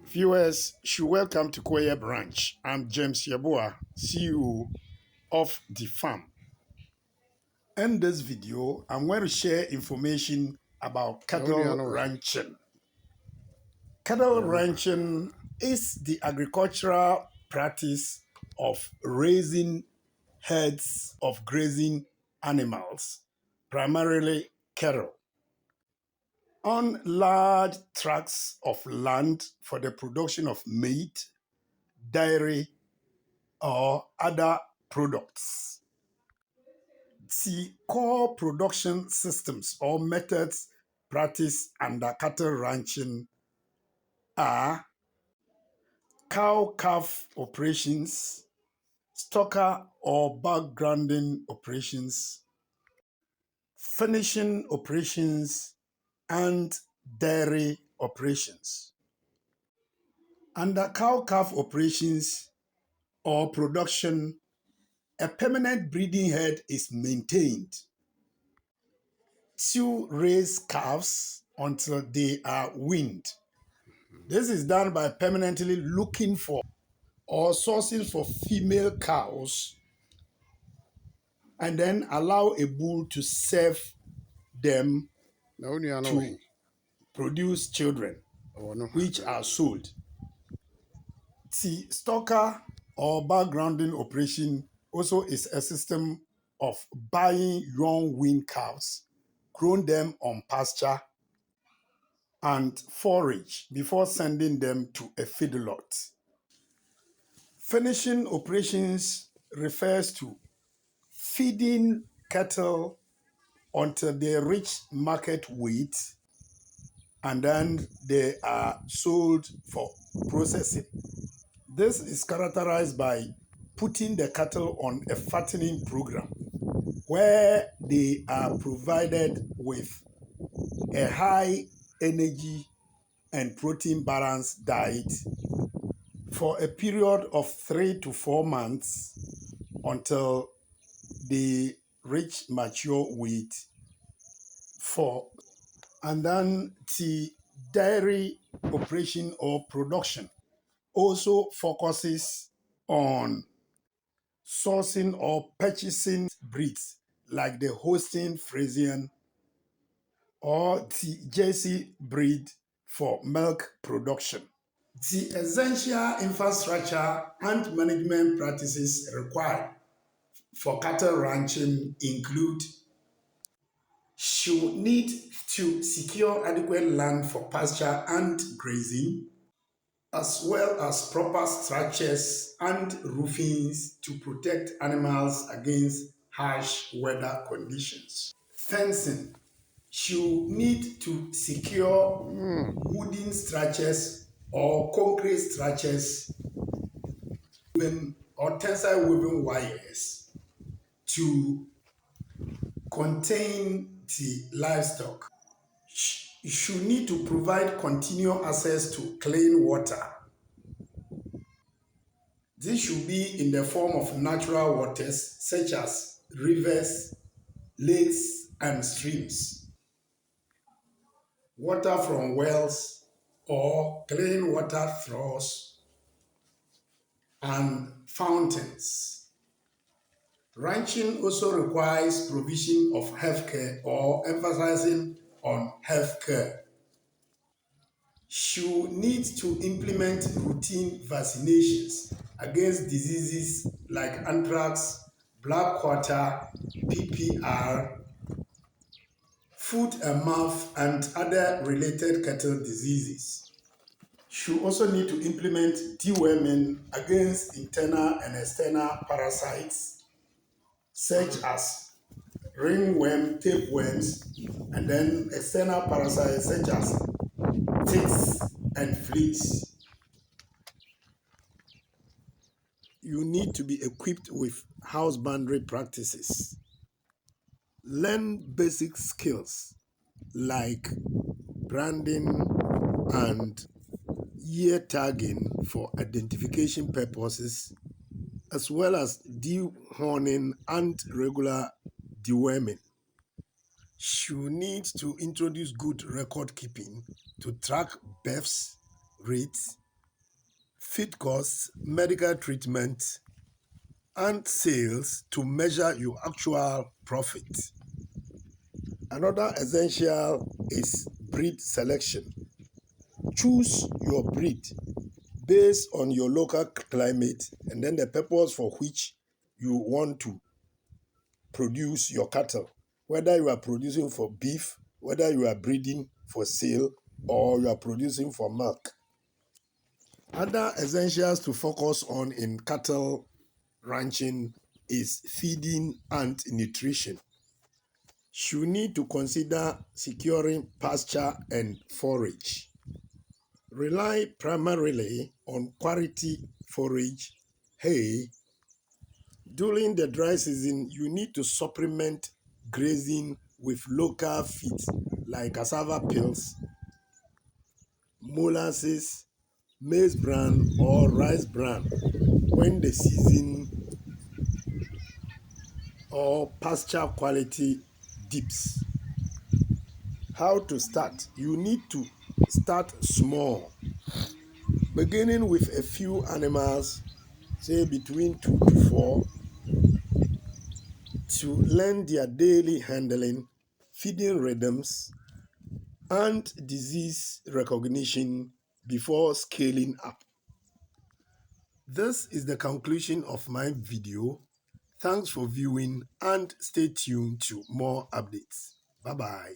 Viewers, should welcome to Koyeb Ranch. I'm James Yeboah, CEO of The Farm. In this video, I'm going to share information about cattle ranching. Cattle ranching is the agricultural practice of raising herds of grazing animals, primarily cattle, on large tracts of land for the production of meat, dairy, or other products. The core production systems or methods practiced under cattle ranching are cow-calf operations, stocker or backgrounding operations, finishing operations, and dairy operations. Under cow-calf operations or production, a permanent breeding herd is maintained to raise calves until they are weaned. This is done by permanently looking for or sourcing for female cows and then allow a bull to serve them to produce children, which are sold. The stocker or backgrounding operation also is a system of buying young weaned cows, grown them on pasture, and forage before sending them to a feedlot. Finishing operations refers to feeding cattle until they reach market weight and then they are sold for processing. This is characterized by putting the cattle on a fattening program where they are provided with a high energy and protein balanced diet for a period of 3 to 4 months until they reach mature weight. And then the dairy operation or production also focuses on sourcing or purchasing breeds like the Holstein Friesian or the Jersey breed for milk production. The essential infrastructure and management practices required for cattle ranching include: should need to secure adequate land for pasture and grazing, as well as proper structures and roofings to protect animals against harsh weather conditions. Fencing should need to secure wooden structures or concrete structures or tensile woven wires to contain the livestock. You should need to provide continual access to clean water. This should be in the form of natural waters such as rivers, lakes, and streams, water from wells or clean water troughs, and fountains. Ranching also requires provision of healthcare or emphasizing on healthcare. Should need to implement routine vaccinations against diseases like anthrax, black quarter, PPR, foot and mouth, and other related cattle diseases. Should also need to implement deworming against internal and external parasites such as ringworm, tapeworms, and then external parasites such as ticks and fleas. You need to be equipped with house boundary practices. Learn basic skills like branding and ear tagging for identification purposes, as well as dehorning and regular deworming. You need to introduce good record keeping to track births, rates, feed costs, medical treatment, and sales to measure your actual profit. Another essential is breed selection. Choose your breed based on your local climate and then the purpose for which you want to produce your cattle. Whether you are producing for beef, whether you are breeding for sale, or you are producing for milk. Other essentials to focus on in cattle ranching is feeding and nutrition. You need to consider securing pasture and forage. Rely primarily on quality forage, hay. During the dry season, you need to supplement grazing with local feeds like cassava peels, molasses, maize bran, or rice bran when the season or pasture quality dips. How to start? You need to start small, beginning with a few animals, say between 2 to 4, to learn their daily handling, feeding rhythms, and disease recognition before scaling up. This is the conclusion of my video. Thanks for viewing and stay tuned to more updates. Bye bye.